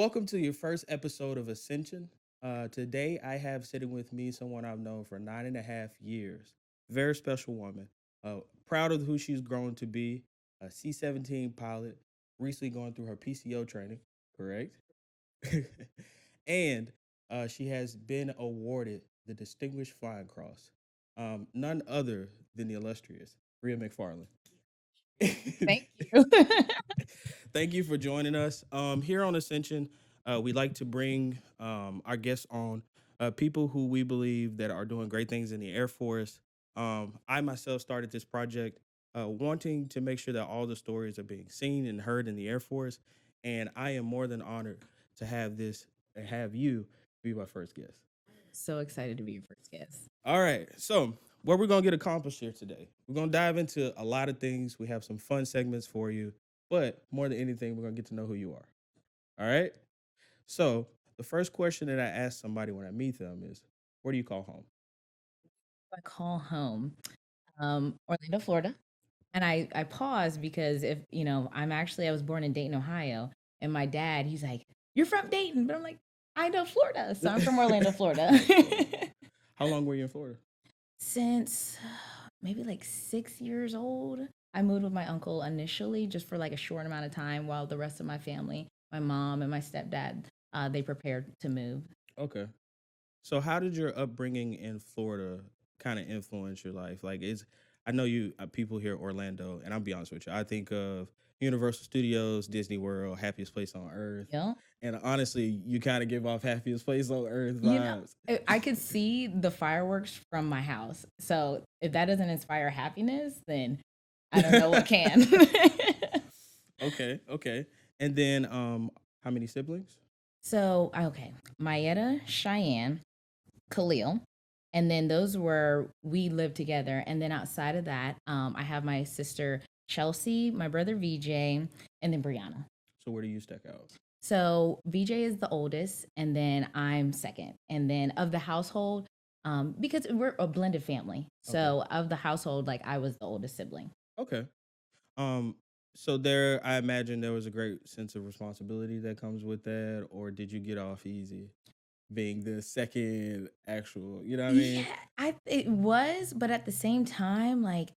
welcome to your first episode of Ascension. Today, I have sitting with me someone I've known for 9.5 years. Very special woman. Proud of who she's grown to be. A C-17 pilot, recently going through her PCO training, correct? and she has been awarded the Distinguished Flying Cross. None other than the illustrious Rhea McFarland. Thank you. Thank you for joining us. Here on Ascension, we like to bring our guests on people who we believe that are doing great things in the Air Force. I myself started this project wanting to make sure that all the stories are being seen and heard in the Air Force, and I am more than honored to have you be my first guest. So excited to be your first guest. All right. So, what we're going to get accomplished here today, we're going to dive into a lot of things. We have some fun segments for you, but more than anything, we're going to get to know who you are. All right. So, the first question that I ask somebody when I meet them is, where do you call home? I call home Orlando, Florida. And I pause because if, I was born in Dayton, Ohio. And my dad, he's like, "You're from Dayton." But I'm like, "I know Florida." So I'm from Orlando, Florida. How long were you in Florida? Since maybe like 6 years old. I moved with my uncle initially just for like a short amount of time while the rest of my family, my mom and my stepdad, they prepared to move. Okay. So, how did your upbringing in Florida kind of influence your life? I know you people here in Orlando, and I'll be honest with you, I think of Universal Studios, Disney World, happiest place on earth, Yeah. and honestly, you kind of give off happiest place on earth You know, vibes. I could see the fireworks from my house. So if that doesn't inspire happiness, then I don't know what can. Okay, okay. And then, how many siblings? So, okay, Mayetta, Cheyenne, Khalil, and then we lived together. And then outside of that, I have my sister Chelsea, my brother VJ, and then Brianna. So where do you stack out? So VJ is the oldest, and then I'm second. And then of the household, because we're a blended family, Okay. so of the household, like I was the oldest sibling. Okay. Um, so there, I imagine there was a great sense of responsibility that comes with that, or did you get off easy being the second actual, you know what I Yeah, mean? it was, but at the same time, like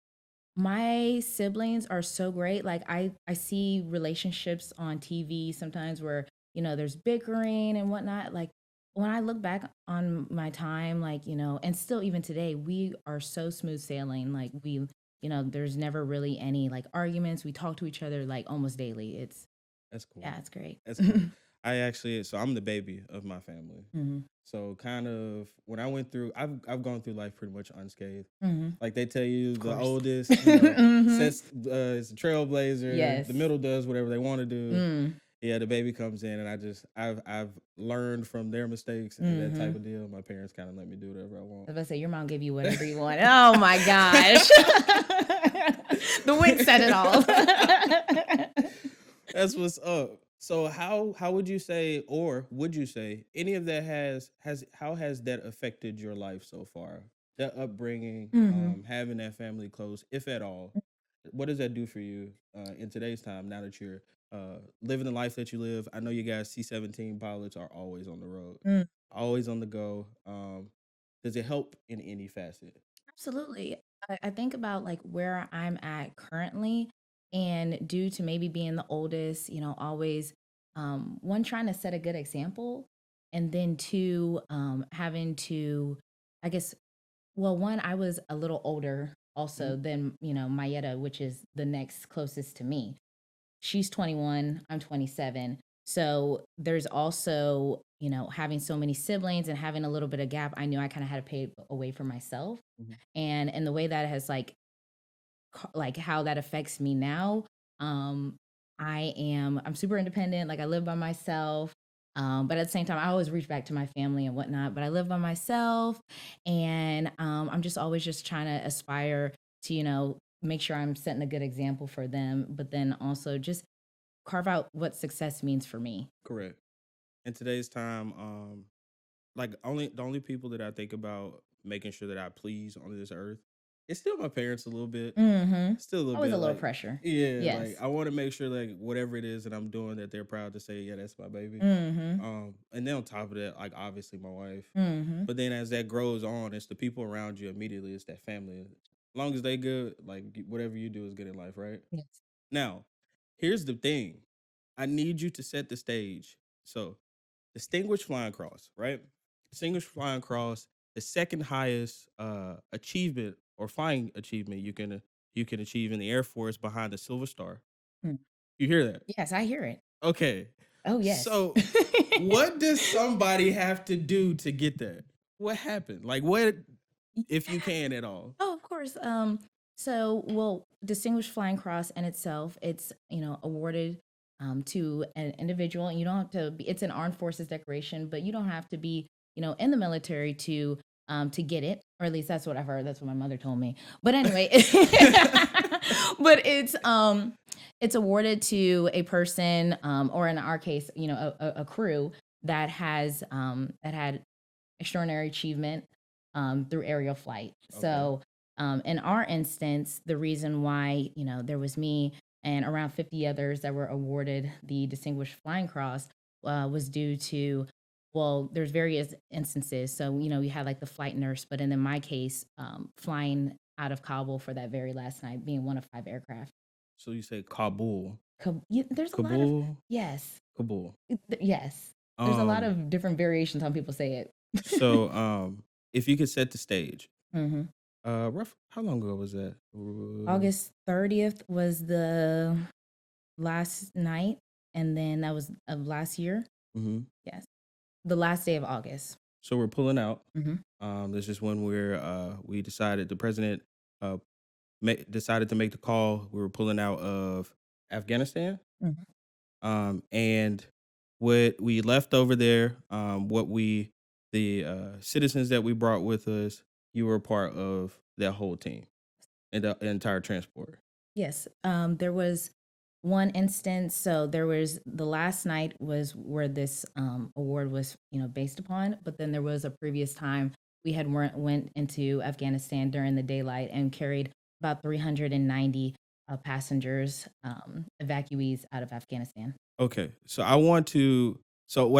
my siblings are so great. Like I see relationships on TV sometimes where, there's bickering and whatnot. Like when I look back on my time, like, and still even today, we are so smooth sailing. Like there's never really any like arguments. We talk to each other like almost daily. That's cool. Yeah, it's great. That's cool. So I'm the baby of my family. Hmm. So kind of when I went through, I've gone through life pretty much unscathed. Hmm. Like they tell you, Of the course. oldest, Hmm. sets is a trailblazer. The Yes. middle does whatever they want to do. Mm. Yeah, the baby comes in, and I've learned from their mistakes and that type Hmm. of deal. My parents kind of let me do whatever I I want. was about to say, your mom gave you whatever you want. Oh my gosh. The wit said it all. That's what's up. So how would you say, or would you say, any of that has how has that affected your life so far? That upbringing, Hmm. having that family close, if at all. What does that do for you in today's time? Now that you're living the life that you live, I know you guys C-17 pilots are always on the road, Mm, always on the go. Does it help in any facet? absolutely. I think about like where I'm at currently, and due to maybe being the oldest, always one trying to set a good example, and then two, having to, I guess, well, one, I was a little older Mhm. also than, Mayetta, which is the next closest to me. She's 21, I'm 27. So there's also, having so many siblings and having a little bit of gap, I knew I kind of had to pay away for myself. Mhm. And the way that has like like how that affects me now, um I'm super independent, like I live by myself. But at the same time, I always reach back to my family and whatnot, but I live by myself. And I'm just always just trying to aspire to, make sure I'm setting a good example for them, but then also just carve out what success means for me. Correct. In today's time, like only the only people that I think about making sure that I please on this earth it's still my parents a little bit. Mhm. Still a little Always a bit, little like, pressure. yeah, like, Yes. I wanna make sure, like, whatever it is that I'm doing that they're proud to say, "Yeah, that's my baby." Mhm. And then on top of that, like, obviously my wife. Mhm. But then as that grows on, it's the people around you immediately, it's that family. As long as they good, like, whatever you do is good in life, right? Yes. Now, here's the thing. I need you to set the stage. So, distinguished flying cross, right? Distinguished flying cross, the second highest achievement or flying achievement you can achieve in the Air Force behind the Silver Star. Mm. You hear that? Yes, I hear it. Okay. Oh, yes. So, what does somebody have to do to get that? What happened? Like, what, if you can at all? Oh, of course. So, well, Distinguished Flying Cross in itself, it's awarded to an individual, and you don't have to be. It's an Armed Forces decoration, but you don't have to be, in the military to get it, or at least that's what I've heard. That's what my mother told me. But anyway, but it's awarded to a person, or in our case, a crew that had extraordinary achievement through aerial flight. Okay. So, in our instance, the reason why there was me and around 50 others that were awarded the Distinguished Flying Cross was due to, well, there's various instances. So, we had like the flight nurse, but in my case, flying out of Kabul for that very last night, being one of 5 aircraft. So you say Kabul. There's a lot of Kabul. yes, Kabul. yes. There's a lot Um, of different variations on people say so it. if you could set the stage, hmm how long ago was that? August 30th was the last night, and then that was of last year. Mhm. Yes, the last day of August. So we're pulling out. Mhm. This is when we decided the president uh decided to make the call. We were pulling out of Afghanistan. Mhm. And what we left over there, the citizens that we brought with us, you were a part of that whole team and the entire transport. Yes, there was one instance. So there was the last night was where this award was, based upon. But then there was a previous time we had went into Afghanistan during the daylight and carried about 390 passengers, evacuees out of Afghanistan. Okay. So I want to so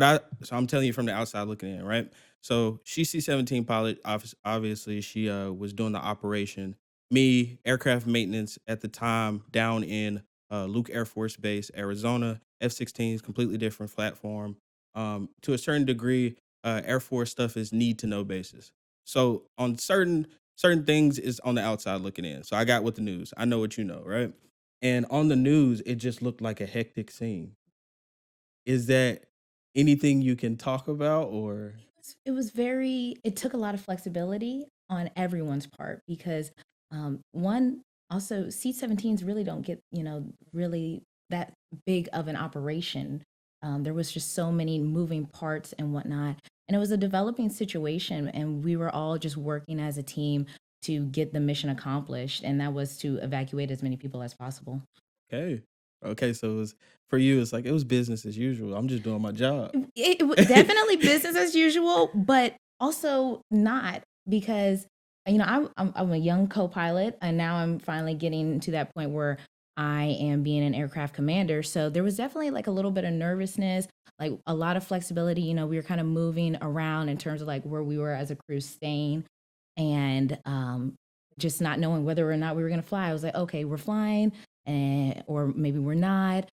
I'm telling you from the outside looking in, right? So she's C-17 pilot. Obviously, she was doing the operation. Me, aircraft maintenance at the time down in Luke Air Force Base, Arizona. F-16s, completely different platform. To a certain degree, Air Force stuff is need to know basis. So on certain things is on the outside looking in. So I got with the news. I know what you know, right? And on the news, it just looked like a hectic scene. Is that anything you can talk about or It was very it took a lot of flexibility on everyone's part because one also C-17s really don't get really that big of an operation. There was just so many moving parts and whatnot, and it was a developing situation, and we were all just working as a team to get the mission accomplished, and that was to evacuate as many people as possible. okay. Okay, so it was for you, it's like it was business as usual. I'm just doing my job. Definitely business as usual, but also not because I'm a young co-pilot, and now I'm finally getting to that point where I am being an aircraft commander. So there was definitely like a little bit of nervousness, like a lot of flexibility. We were kind of moving around in terms of like where we were as a crew staying, and just not knowing whether or not we were going to fly. I was like, okay, we're flying, and or maybe we're not.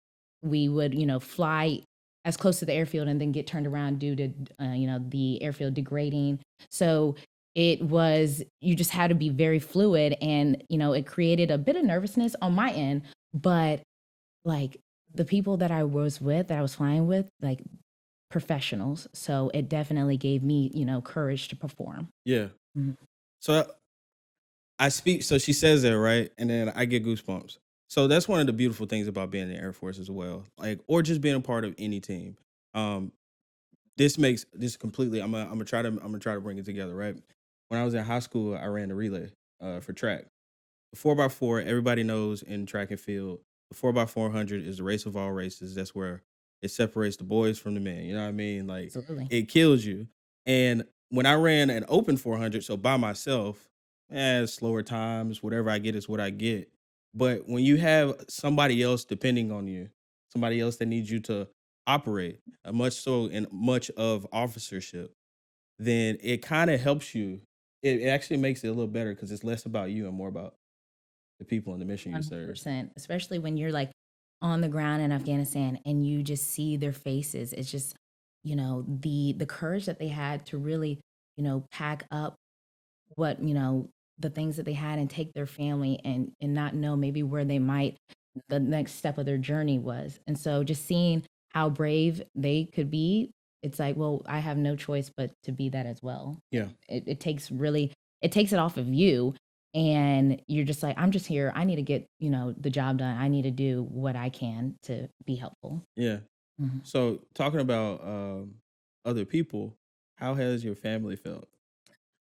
We would fly as close to the airfield and then get turned around due to the airfield degrading. So it was you just had to be very fluid, and it created a bit of nervousness on my end, but like the people that I was with, that I was flying with, like professionals, so it definitely gave me courage to perform. Yeah. Mhm. So I speak so she says that, right? And then I get goosebumps. So that's one of the beautiful things about being in the Air Force as well. Like or just being a part of any team. Um this makes this completely I'm gonna try to bring it together, right? When I was in high school, I ran the relay for track. The 4x4, everybody knows in track and field, the 4x400 is the race of all races. That's where it separates the boys from the men. You know what I mean? Like Absolutely. it kills you. And when I ran an open 400, so by myself, slower times, whatever I get is what I get. But when you have somebody else depending on you, somebody else that needs you to operate, much so in much of officership, then it kind of helps you. It actually makes it a little better because it's less about you and more about the people and the mission you serve. 100%, especially when you're like on the ground in Afghanistan and you just see their faces. It's just, the courage that they had to really, pack up what, the things that they had and take their family and not know maybe where they might the next step of their journey was. And so just seeing how brave they could be, it's like, well, I have no choice but to be that as well. Yeah. It takes it off of you, and you're just like, I'm just here. I need to get, the job done. I need to do what I can to be helpful. Yeah. Mhm. So talking about other people, how has your family felt?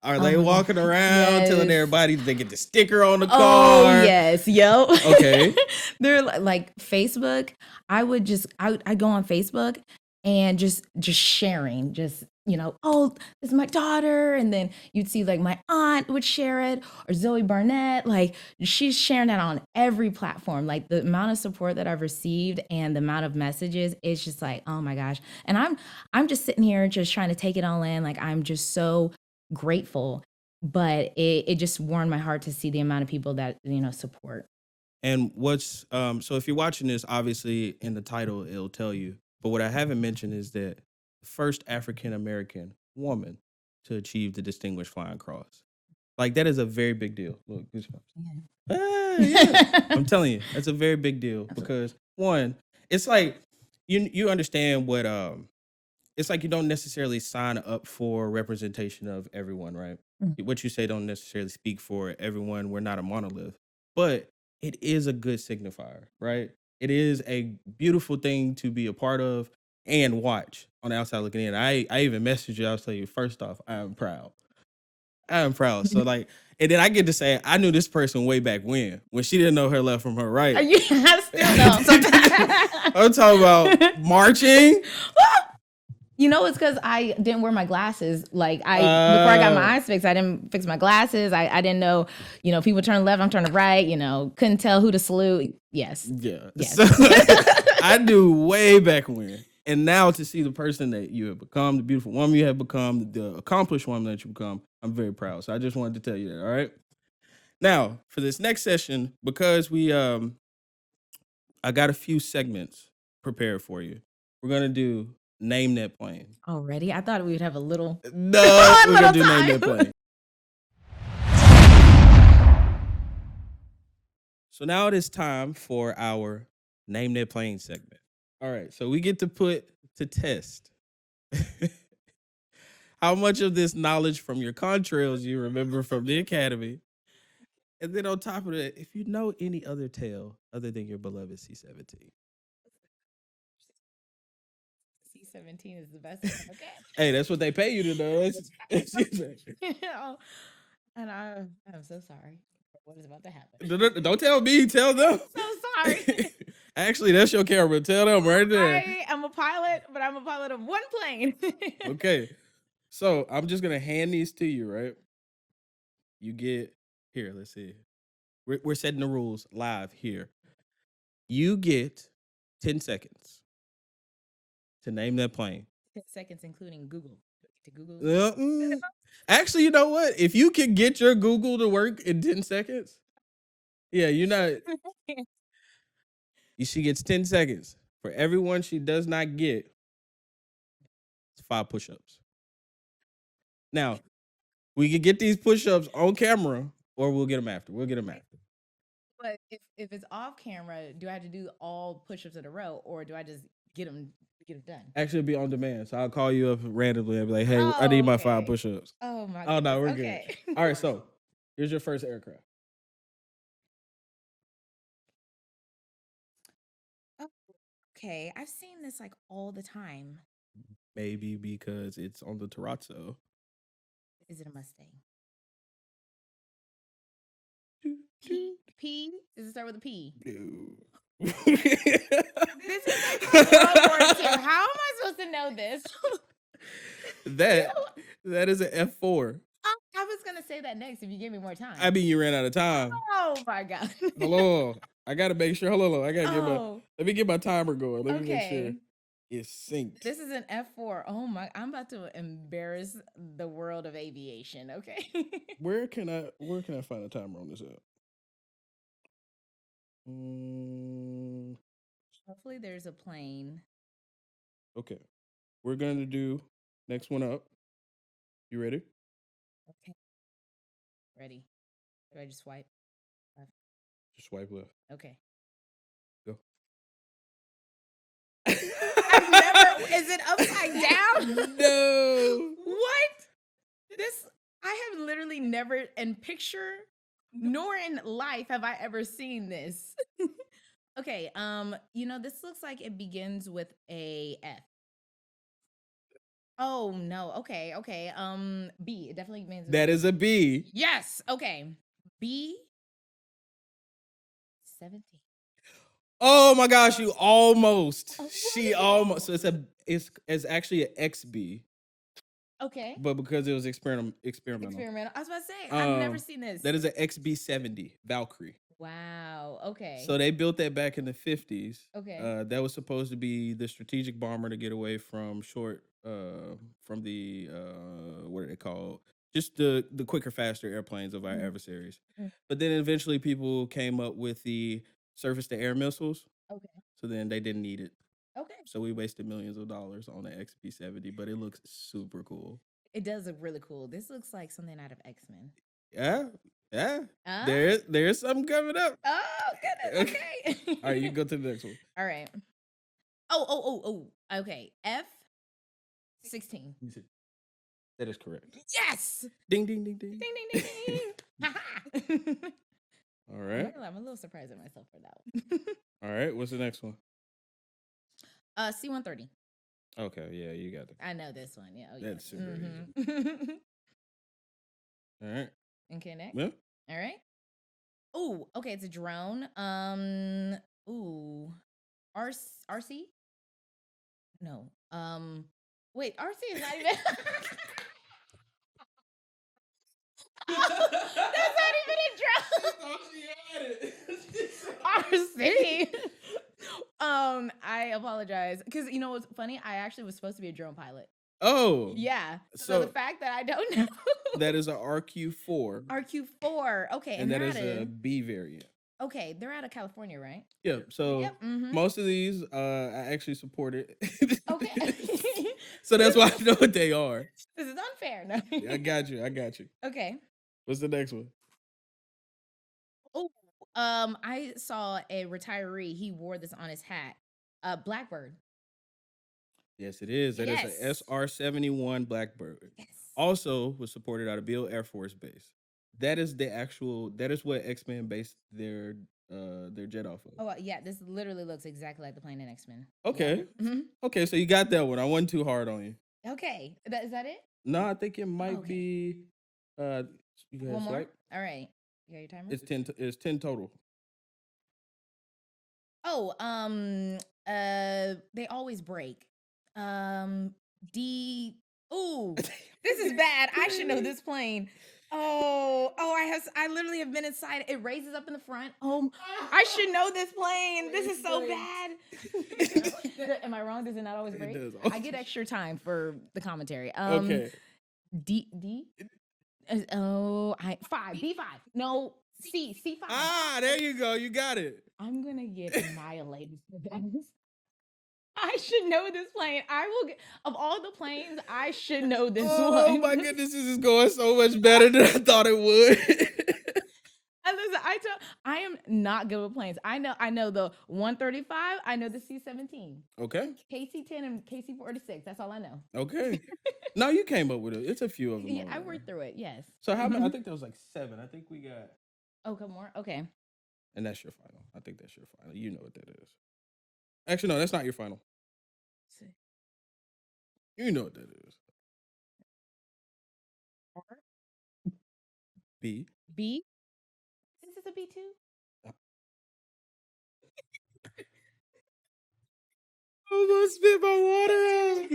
Are Oh they my God. walking around telling Yes. everybody they get the sticker on the Oh car? yes, yep. Okay. They're like Facebook. I'd go on Facebook and just sharing, oh, this is my daughter, and then you'd see like my aunt would share it, or Zoe Barnett, like she's sharing that on every platform. Like the amount of support that I've received and the amount of messages, it's just like, oh my gosh. And I'm just sitting here just trying to take it all in. Like I'm just so grateful, but it just warmed my heart to see the amount of people that support. And what's so if you're watching this, obviously in the title it'll tell you. But what I haven't mentioned is that the first African American woman to achieve the Distinguished Flying Cross. Like that is a very big deal. Look, goosebumps. Yeah. I'm telling you, that's a very big deal because one, it's like you understand what it's like you don't necessarily sign up for representation of everyone, right? Mhm. What you say don't necessarily speak for everyone. We're not a monolith, but it is a good signifier, right? It is a beautiful thing to be a part of and watch on the outside looking in. I even messaged you. I was telling you, first off, I am proud. I am proud. So like, and then I get to say, I knew this person way back when she didn't know her left from her right. Yeah, I still don't. I'm talking about marching. It's because I didn't wear my glasses. Like before I got my eyes fixed, I didn't fix my glasses. I didn't know, people turn left, I'm turning right. Couldn't tell who to salute. Yes. Yeah. Yes. So, I knew way back when. And now to see the person that you have become, the beautiful woman you have become, the accomplished woman that you become, I'm very proud. So I just wanted to tell you that. All right. Now for this next session, because I got a few segments prepared for you. We're gonna do Name That Plane. Already? I thought we would have a little. No, we're gonna do Name That Plane. So now it is time for our Name That Plane segment. All right, so we get to put to test how much of this knowledge from your contrails you remember from the academy. And then on top of that, if you know any other tale other than your beloved C-17. C-17 is the best. Okay. Hey, that's what they pay you to know. And I'm so sorry. What is about to happen? Don't tell me, tell them. So sorry. Actually, that's your camera. Tell them right there. I'm a pilot, but I'm a pilot of one plane. Okay. So I'm just gonna hand these to you, right? You get here. Let's see. We're setting the rules live here. You get 10 seconds to name that plane. 10 seconds, including Google. To Google. Actually, you know what? If you can get your Google to work in 10 seconds, yeah, you're not. She gets 10 seconds. For everyone she does not get, it's 5 push-ups. Now, we can get these push-ups on camera, or we'll get them after. We'll get them after. But if it's off camera, do I have to do all push-ups in a row, or do I just get them done? Actually, it'll be on demand. So I'll call you up randomly and be like, hey, I need my 5 push-ups. Oh my God. God. Oh no, we're good. All right, so here's your first aircraft. Okay, I've seen this like all the time. Maybe because it's on the terrazzo. Is it a Mustang? P? Does it start with a P? No. This is like World War II. How am I supposed to know this? That is an F4. I was gonna say that next if you give me more time. I mean, you ran out of time. Oh my God. Hello. I gotta make sure. Hello. I gotta let me get my timer going. Let me make sure it's synced. This is an F4. Oh my! I'm about to embarrass the world of aviation. Okay. Where can I find a timer on this app? Hopefully, there's a plane. Okay, we're gonna do next one up. You ready? Okay. Ready. Do I just swipe left? Just swipe left. Okay. Go. I've never. Is it upside down? No. What? I have literally never in picture nor in life have I ever seen this. Okay. This looks like it begins with a F. Oh no. Okay. B. It definitely means that is a B. Yes. Okay. B. 17. Oh my gosh, you almost. Oh, she almost. So it's actually an XB. Okay. But because it was experimental. I was about to say, I've never seen this. That is an XB-70 Valkyrie. Wow. Okay. So they built that back in the 50s. Okay. That was supposed to be the strategic bomber to get away from from the what are they called? Just the quicker, faster airplanes of our adversaries. But then eventually people came up with the surface-to-air missiles. Okay. So then they didn't need it. Okay. So we wasted millions of dollars on the XB-70, but it looks super cool. It does look really cool. This looks like something out of X-Men. Yeah. There's something coming up. Oh, goodness. Okay. All right, you go to the next one. All right. Oh. Okay. F-16. That is correct. Yes. Ding, ding, ding, ding. Ding, ding, ding, ding. All right. I'm a little surprised at myself for that one. All right. What's the next one? C-130. Okay. Yeah, you got it. I know this one. Yeah. Oh, that's super easy. All right. Okay, next. Yeah. All right. Oh, okay. It's a drone. Ooh. RC? No. Wait, RC is not even. That's not even a drone. RC. I apologize because you know what's funny? I actually was supposed to be a drone pilot. Oh. Yeah. So the fact that I don't know. That is a RQ-4. RQ-4. Okay. And that is a B variant. Okay, they're out of California, right? Yeah. So most of these I actually supported. Okay. So that's why I know what they are. This is unfair. No. I got you. Okay. What's the next one? Oh, I saw a retiree. He wore this on his hat. Blackbird. Yes, it is. That is an SR-71 Blackbird. Yes. Also was supported out of Beale Air Force Base. That is what X-Men based their jet off of. Oh yeah, this literally looks exactly like the plane in X-Men. Okay. Yeah. Okay, so you got that one. I wasn't too hard on you. Okay. Is that it? No, I think it might be you one more? All right. You got your timer? It's 10 total. Oh, they always break. D. Ooh, this is bad. I should know this plane. I literally have been inside. It raises up in the front. I should know this plane. This is so bad. Am I wrong? Does it not always break? It does. I get extra time for the commentary. Okay. D. B5. No, C5. Ah, there you go. You got it. I'm gonna get annihilated for this. I should know this plane. I will get, of all the planes, I should know this one. Oh my goodness, this is going so much better than I thought it would. And listen, I am not good with planes. I know the 135. I know the C-17. Okay. KC-10 and KC-46. That's all I know. Okay. No, you came up with it. It's a few of them. Yeah, I worked through it. Yes. So how many? I think there was like 7. I think we got. Oh, come more. Okay. And that's your final. I think that's your final. You know what that is. Actually, no, that's not your final. You know what that is. R. B. B. Is this a B2? I almost spit my water out.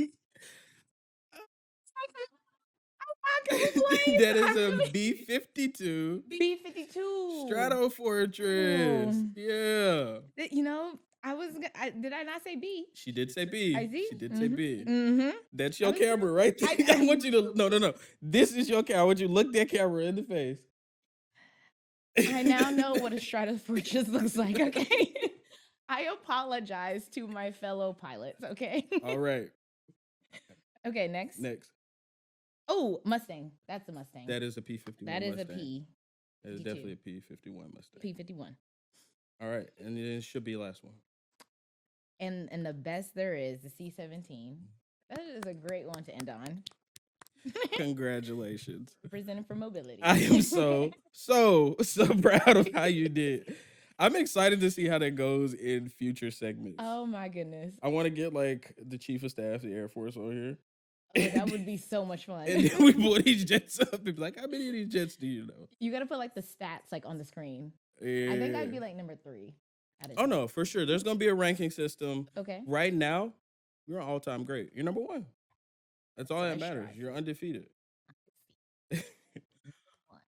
I'm not good with That is I'm a really- B-52 B-52. Strato Fortress. Ooh. Yeah. You know, did I not say B? She did say B. I see. She did say B. Mm-hmm. That's your I'm camera right there. I want you to no. This is your camera. I want you to look that camera in the face. I now know what a Strato Fortress looks like, okay? I apologize to my fellow pilots, okay? All right. Okay, next. Next. Oh, Mustang. That's a Mustang. That is a P-51 That is Mustang. a P. That is 52. definitely a P-51 Mustang. P-51. All right. And then it should be last one. And the best there is, the C-17. That is a great one to end on. Congratulations. Presented for mobility. I am so proud of how you did. I'm excited to see how that goes in future segments. Oh my goodness. I want to get like the chief of staff of the Air Force on here. Oh, that would be so much fun. And then we pull these jets up and be like, how many of these jets do you know? You gotta put like the stats like on the screen. Yeah. I think I'd be like number 3. Oh no, for sure. There's gonna be a ranking system. Okay. Right now, you're an all-time great. You're number 1. That's all that matters. strive. You're undefeated.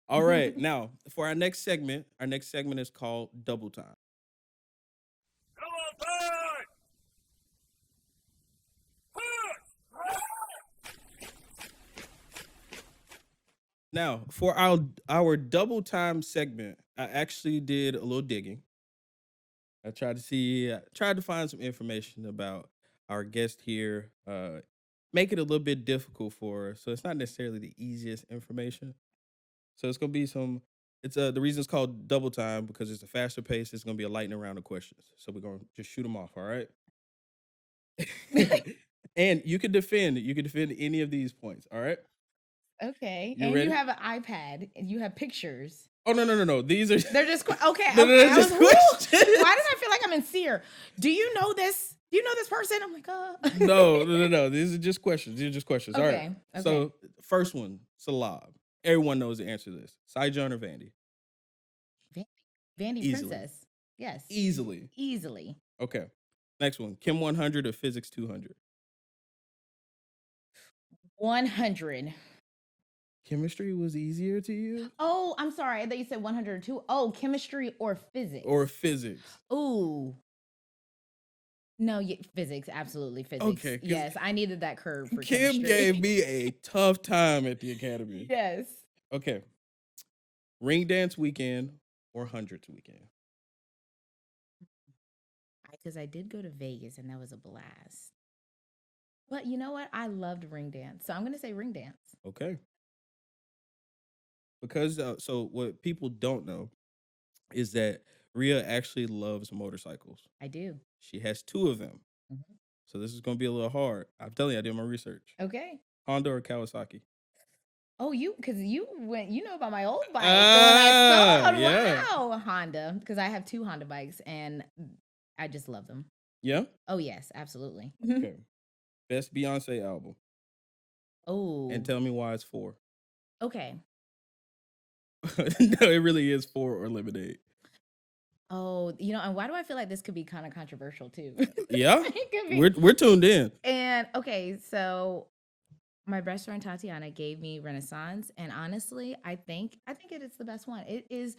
All right. Now, for our next segment is called Double Time. Now, for our double time segment, I actually did a little digging. I tried to find some information about our guest here. Make it a little bit difficult for her, so it's not necessarily the easiest information. So it's gonna be some. It's the reason it's called double time because it's a faster pace. It's gonna be a lightning round of questions. So we're gonna just shoot them off. All right. And you can defend. You can defend any of these points. All right. Okay. You and ready? you have an iPad and you have pictures. Oh no. These are They're just okay. No, okay. they're I just was, whoo! questions. Why did I feel like I'm in Seer? Do you know this? Do you know this person? I'm like, No. These are just questions. All right. Okay. So first one, Salab. Everyone knows the answer to this. Saijon or Vandy? Vandy Easily. Princess. Yes. Easily. Okay. Next one, Chem 100 or Physics 200? 100. Chemistry was easier to you? Oh, I'm sorry. I thought you said 102. Oh, chemistry or physics? Or physics? Ooh. No, physics. Absolutely physics. Okay. Yes, I needed that curve for Kim chemistry. gave me a tough time at the academy. Yes. Okay. Ring dance weekend or hundreds weekend? Because I did go to Vegas and that was a blast. But you know what? I loved ring dance. So I'm going to say ring dance. Okay. Because so what people don't know is that Rhea actually loves motorcycles. I do. She has 2 of them. Mhm. So this is going to be a little hard. I'm telling you, I did my research. Okay. Honda or Kawasaki? Oh, because you know about my old bike. Ah, so yeah. Wow. Honda. Because I have 2 Honda bikes and I just love them. Yeah? Oh, yes, absolutely. Okay. Best Beyonce album. Oh. And tell me why it's 4. Okay. No, it really is 4 or Lemonade. Oh, and why do I feel like this could be kind of controversial too? Yeah? It could be. We're tuned in. And okay, so my best friend Tatiana gave me Renaissance, and honestly, I think it is the best one. It is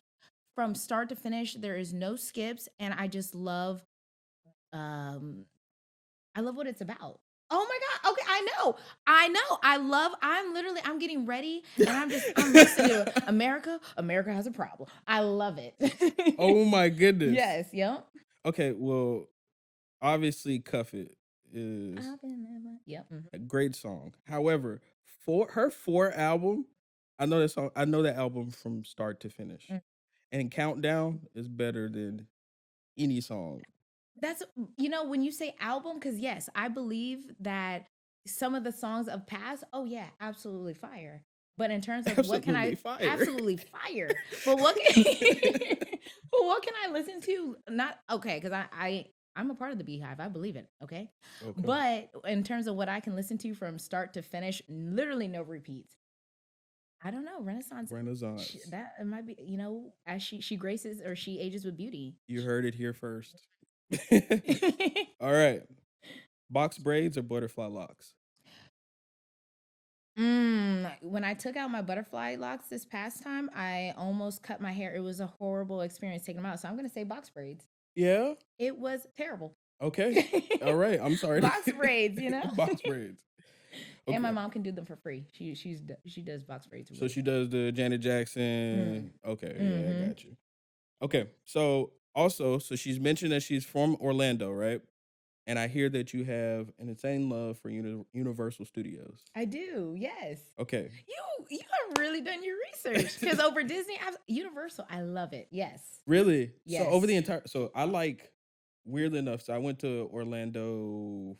from start to finish. There is no skips, and I just love, I love what it's about. Oh my God. Okay, I know. I'm getting ready, and I'm listening to America has a problem. I love it. Oh my goodness. Yes. Yep. Okay, well, obviously Cuff It is Yep. a great song. However, for her 4 album, I know that song. I know that album from start to finish. And Countdown is better than any song. That's when you say album, because yes, I believe that some of the songs of past, oh yeah, absolutely fire. But in terms of what can I Fire. absolutely fire. But what can I listen to? Not okay, because I'm a part of the Beehive. I believe it. Okay. But in terms of what I can listen to from start to finish, literally no repeats. I don't know. Renaissance. That it might be, as she graces or she ages with beauty. You heard it here first. All right. Box braids or butterfly locks? when I took out my butterfly locks this past time, I almost cut my hair. It was a horrible experience taking them out. So I'm gonna say box braids. Yeah. It was terrible. Okay. All right. I'm sorry. Box braids, Box braids. Okay. And my mom can do them for free. She does box braids. So she does the Janet Jackson. Okay. Yeah, I got you. Okay. So also, she's mentioned that she's from Orlando, right? And I hear that you have an insane love for Universal Studios. I do, yes. Okay. You have really done your research because over Disney, Universal, I love it. Yes. Really? Yes. So over the entire, I like, weirdly enough, so I went to Orlando.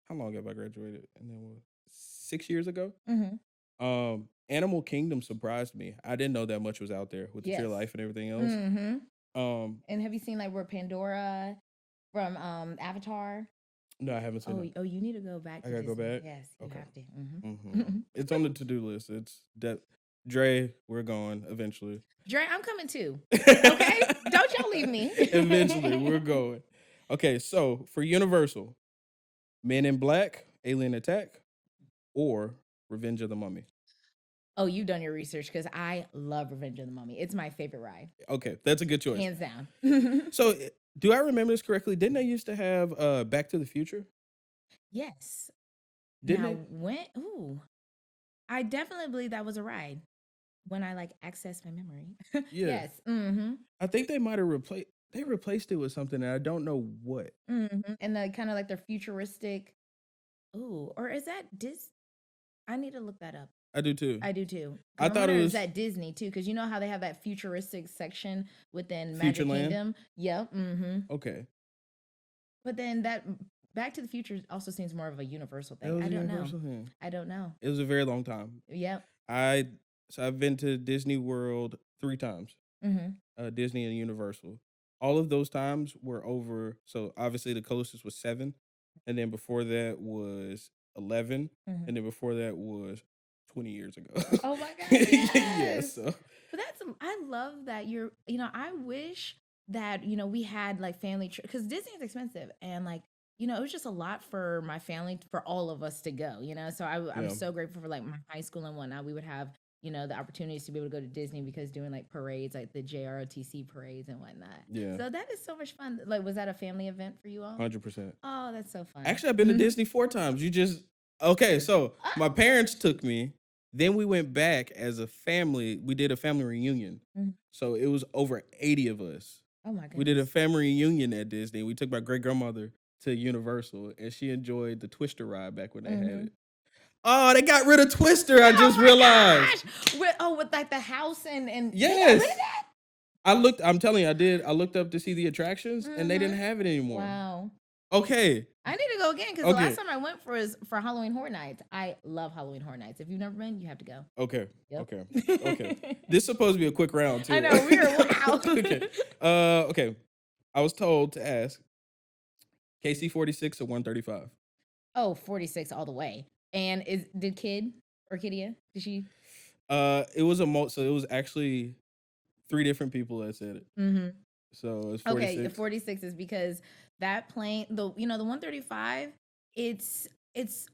How long have I graduated? And then 6 years ago. Mm-hmm. Animal Kingdom surprised me. I didn't know that much was out there with the Tree of Life and everything else. Mm-hmm. And have you seen like where Pandora from Avatar? No, I haven't seen it. Oh, you need to go back. I gotta go back? Yes, you have to. Mm-hmm. It's on the to-do list. It's Dre, we're going eventually. Dre, I'm coming too. Okay? Don't y'all leave me. Eventually, we're going. Okay, so for Universal, Men in Black, Alien Attack, or Revenge of the Mummy? Oh, you've done your research because I love Revenge of the Mummy. It's my favorite ride. Okay, that's a good choice. Hands down. So, do I remember this correctly? Didn't they used to have Back to the Future? Yes. Didn't they? Ooh. I definitely believe that was a ride when I like accessed my memory. Yeah. Yes. Mm-hmm. I think they might have replaced it with something, and I don't know what. Mm-hmm. And the kind of like their futuristic. Ooh, or is that I need to look that up. I do too. I thought it was at Disney too, because you know how they have that futuristic section within Magic Kingdom. Yep. Mm-hmm. Okay. But then that Back to the Future also seems more of a universal thing. I don't know. I don't know. It was a very long time. Yep. I've been to Disney World 3 times. Mm-hmm. Disney and Universal. All of those times were over. So obviously the closest was 7, and then before that was 11, and then before that was 20 years ago. Oh my God. Yes. Yes. So. But I love that I wish that, we had like family because Disney is expensive and like, it was just a lot for my family, for all of us to go, so I'm so grateful for like my high school and whatnot. We would have, the opportunities to be able to go to Disney because doing like parades, like the JROTC parades and whatnot. Yeah. So that is so much fun. Like, was that a family event for you all? 100%. Oh, that's so fun. Actually, I've been to Disney 4 times. Okay, so my parents took me. Then we went back as a family. We did a family reunion. So it was over 80 of us. Oh my goodness. We did a family reunion at Disney. We took my great-grandmother to Universal, and she enjoyed the Twister ride back when they had it. Oh, they got rid of Twister, I just realized. With like the house and yes. I'm telling you, I looked up to see the attractions, and they didn't have it anymore. Wow. Okay. I need to go again because the last time I went for Halloween Horror Nights. I love Halloween Horror Nights. If you've never been, you have to go. Okay. Yep. Okay. This is supposed to be a quick round too. I know, we are wow. Okay. Okay. I was told to ask KC 46 or 135. Oh, 46 all the way. And did Kid or Kidia? Did she? It was so it was actually 3 different people that said it. So it's 46. Okay, the 46 is because that plane, the 135, it's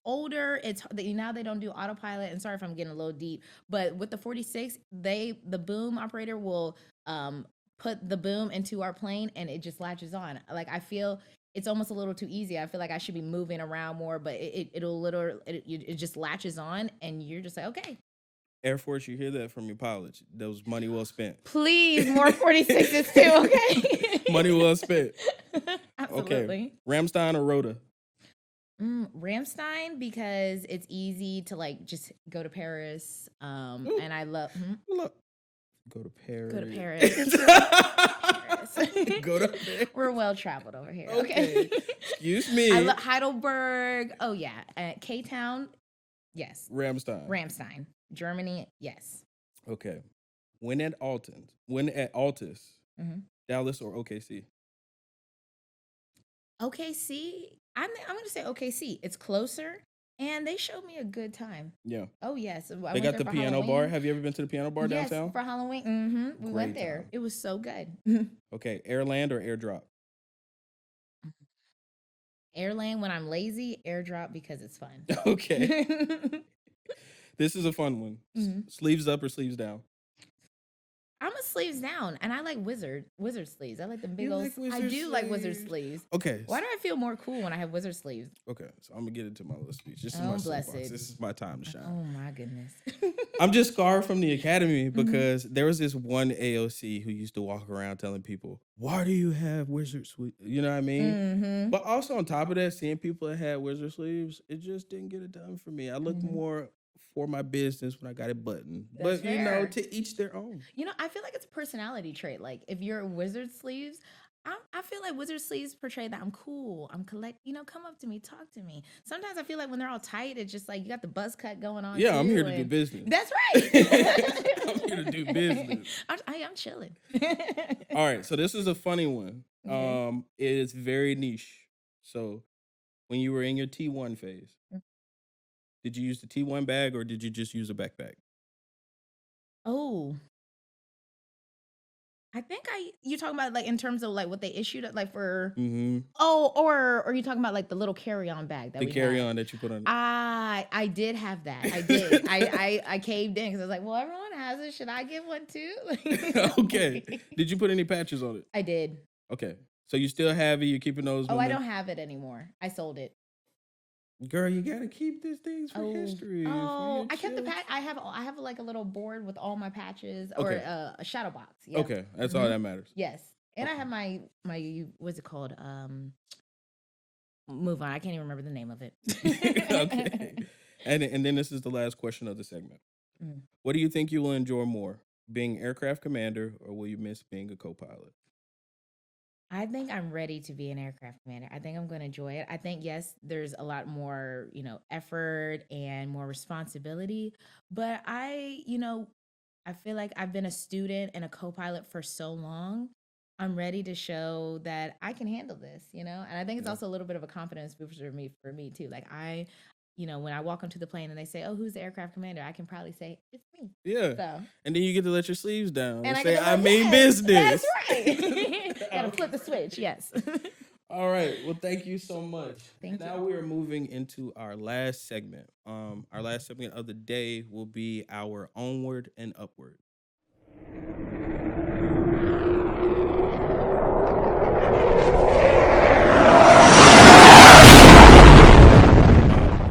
older. It's now they don't do autopilot. And sorry if I'm getting a little deep, but with the 46, the boom operator will put the boom into our plane and it just latches on. Like I feel it's almost a little too easy. I feel like I should be moving around more, but it just latches on and you're just like, okay. Air Force, you hear that from your pilots. That was money well spent. Please, more 46s too, okay? Money well spent. Absolutely. Okay. Ramstein or Rhoda? Ramstein, because it's easy to like just go to Paris. And I love Go to Paris. Go to Paris. Go to Paris. We're well traveled over here. Okay. Excuse me. I love Heidelberg. Oh yeah. K-Town. Yes. Ramstein. Germany. Yes. Okay. When at Altus. Dallas or OKC? OKC. I'm going to say OKC. It's closer. And they showed me a good time. Yeah. Oh, yes. They got the piano Halloween. Bar. Have you ever been to the piano bar downtown? Yes, for Halloween. We went there. Time. It was so good. Okay. Airland or airdrop? Airland when I'm lazy. Airdrop because it's fun. Okay. This is a fun one. Sleeves up or sleeves down? I'm a sleeves down, and I like wizard sleeves. I like them big You old. like I wizard do like wizard sleeves. sleeves. Okay. Why do I feel more cool when I have wizard sleeves? Okay, so I'm gonna get into my little speech. This is Oh, my blessed. soapbox. This is my time to shine. Oh my goodness. I'm just scarred from the academy because there was this one AOC who used to walk around telling people, "Why do you have wizard sleeves?" You know what I mean? But also on top of that, seeing people that had wizard sleeves, it just didn't get it done for me. I looked more for my business when I got it buttoned. That's But you know, fair. to each their own. You know, I feel like it's a personality trait. Like if you're wizard sleeves, I feel like wizard sleeves portray that I'm cool. I'm collect. You know, come up to me, talk to me. Sometimes I feel like when they're all tight, it's just like you got the buzz cut going on. Yeah, too, I'm here to do and- business. That's right. I'm here to do business. I'm chilling. All right, so this is a funny one. Okay. It is very niche. So when you were in your T1 phase, did you use the T1 bag or did you just use a backpack? Oh, I think you talking about like in terms of like what they issued like for or are you talking about like the little carry-on bag that The we carry had? on that you put on. I did have that. I did. I caved in because I was like, well, everyone has it. Should I get one too? Okay. Did you put any patches on it? I did. Okay. So you still have it. You're keeping those. Oh, I don't have it anymore. I sold it. Girl, you gotta keep these things for history. Oh, I kept the patch. I have like a little board with all my patches or a shadow box. Yeah. Okay, that's all that matters. Yes, and I have my what's it called? Move on. I can't even remember the name of it. Okay. And then this is the last question of the segment. What do you think you will enjoy more, being aircraft commander, or will you miss being a co-pilot? I think I'm ready to be an aircraft commander. I think I'm going to enjoy it. I think, yes, there's a lot more, effort and more responsibility. But I feel like I've been a student and a co-pilot for so long. I'm ready to show that I can handle this, And I think it's also a little bit of a confidence booster for me too. Like when I walk onto the plane and they say, "Oh, who's the aircraft commander?" I can probably say, "It's me." Yeah. So. And then you get to let your sleeves down and I say, get to "I mean business." That's right. Gotta flip the switch. Yes. All right. Well, thank you so much. Thank you. Now we are moving into our last segment. Our last segment of the day will be our Onward and Upward.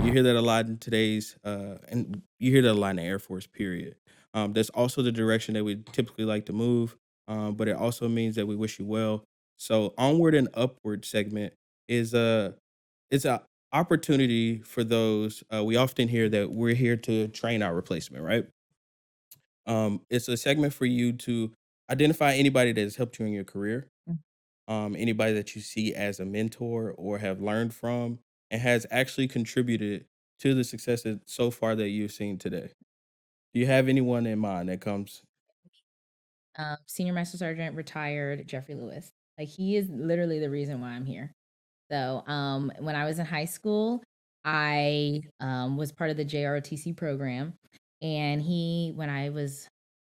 You hear that a lot in today's, and you hear that a lot in the Air Force, period. That's also the direction that we typically like to move, but it also means that we wish you well. So, Onward and Upward segment is it's a opportunity for those. We often hear that we're here to train our replacement, right? It's a segment for you to identify anybody that has helped you in your career, anybody that you see as a mentor or have learned from and has actually contributed to the success that so far that you've seen today. Do you have anyone in mind that comes? Senior Master Sergeant, retired Jeffrey Lewis. Like he is literally the reason why I'm here. So when I was in high school, I was part of the JROTC program. And when I was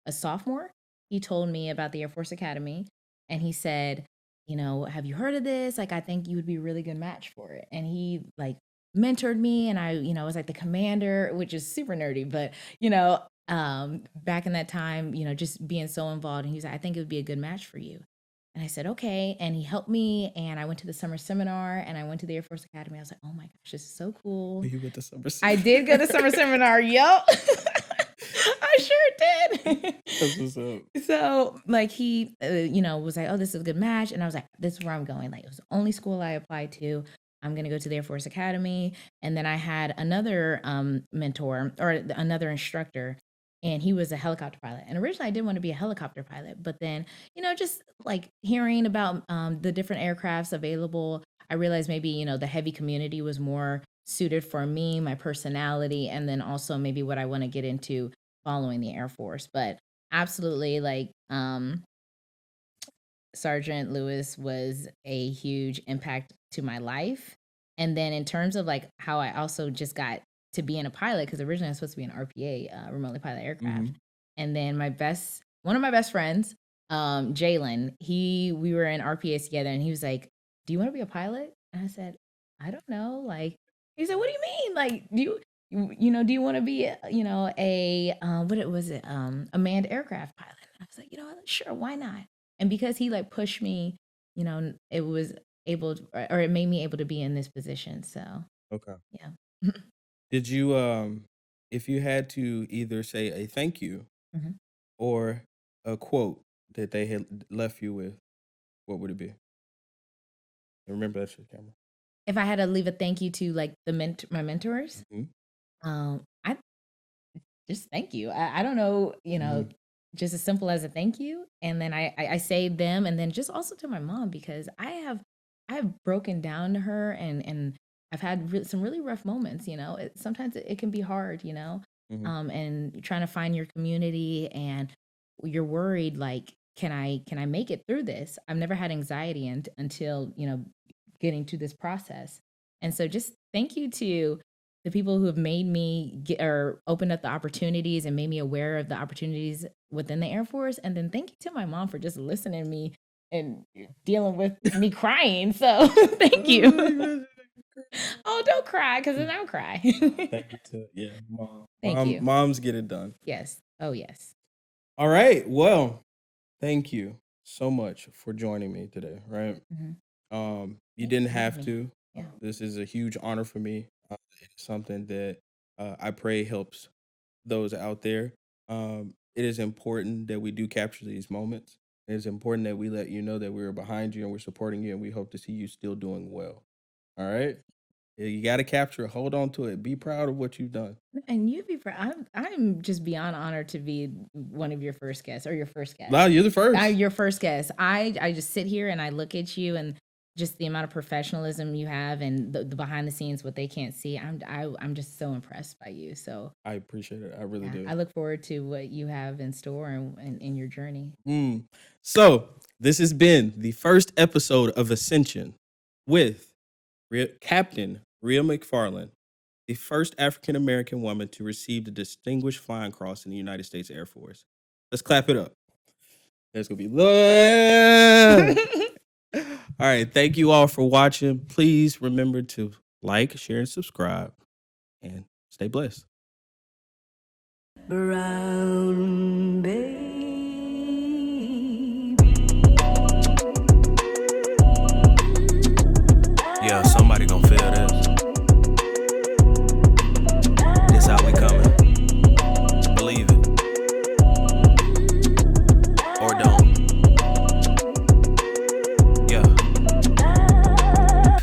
a sophomore, he told me about the Air Force Academy. And he said, have you heard of this? Like, I think you would be a really good match for it. And he like mentored me and I was like the commander, which is super nerdy, but back in that time, just being so involved. And he was like, I think it would be a good match for you. And I said, okay. And he helped me. And I went to the summer seminar and I went to the Air Force Academy. I was like, oh my gosh, this is so cool. You went to summer seminar? I did go to summer seminar. Yup. I sure did. That's what's up. So like he, was like, oh, this is a good match. And I was like, this is where I'm going. Like it was the only school I applied to. I'm going to go to the Air Force Academy. And then I had another mentor or another instructor. And he was a helicopter pilot. And originally I didn't want to be a helicopter pilot. But then, just like hearing about the different aircrafts available, I realized maybe, the heavy community was more suited for me, my personality, and then also maybe what I want to get into following the Air Force. But absolutely, like Sergeant Lewis was a huge impact to my life. And then in terms of like how I also just got to being a pilot, because originally I was supposed to be an RPA, remotely pilot aircraft. And then one of my best friends, Jalen, we were in RPA together and he was like, do you want to be a pilot? And I said, I don't know. Like, he said, what do you mean? Like, you do you want to be, a what was it, a manned aircraft pilot? And I was like, sure, why not? And because he like pushed me, it was able to, or it made me able to be in this position. So Okay. yeah. Did you if you had to either say a thank you Mhm. or a quote that they had left you with, what would it be? And remember that's your camera. If I had to leave a thank you to like my mentors, Mhm. I just thank you. I don't know, Mhm. just as simple as a thank you. And then I say them, and then just also to my mom, because I have broken down to her, and I've had some really rough moments. Sometimes it can be hard, Mhm. and trying to find your community, and you're worried like, can I make it through this? I've never had anxiety until getting to this process. And so just thank you to the people who have made me get or opened up the opportunities and made me aware of the opportunities within the Air Force. And then thank you to my mom for just listening to me and dealing with me crying. So thank you. Oh, don't cry, because then I'll cry. Thank you to mom. Thank you. Moms get it done. Yes. Oh, yes. All right. Well, thank you so much for joining me today. Right. Mhm. You Thank you didn't for having have me. to. Yeah. This is a huge honor for me. It's something that I pray helps those out there. It is important that we do capture these moments. It is important that we let you know that we're behind you and we're supporting you, and we hope to see you still doing well. All right. Yeah, you got to capture it. Hold on to it. Be proud of what you've done. And you'd be I'm just beyond honored to be one of your first guests, or your first guest. Wow, you're the first. Your first guest. I just sit here and I look at you, and just the amount of professionalism you have, and the behind the scenes, what they can't see. I'm just so impressed by you. So I appreciate it. I really yeah, do. I look forward to what you have in store and in your journey. So this has been the first episode of Ascension with Captain Rhea McFarland, the first African American woman to receive the Distinguished Flying Cross in the United States Air Force. Let's clap it up. There's gonna be love. All right, thank you all for watching. Please remember to like, share, and subscribe, and stay blessed. Brown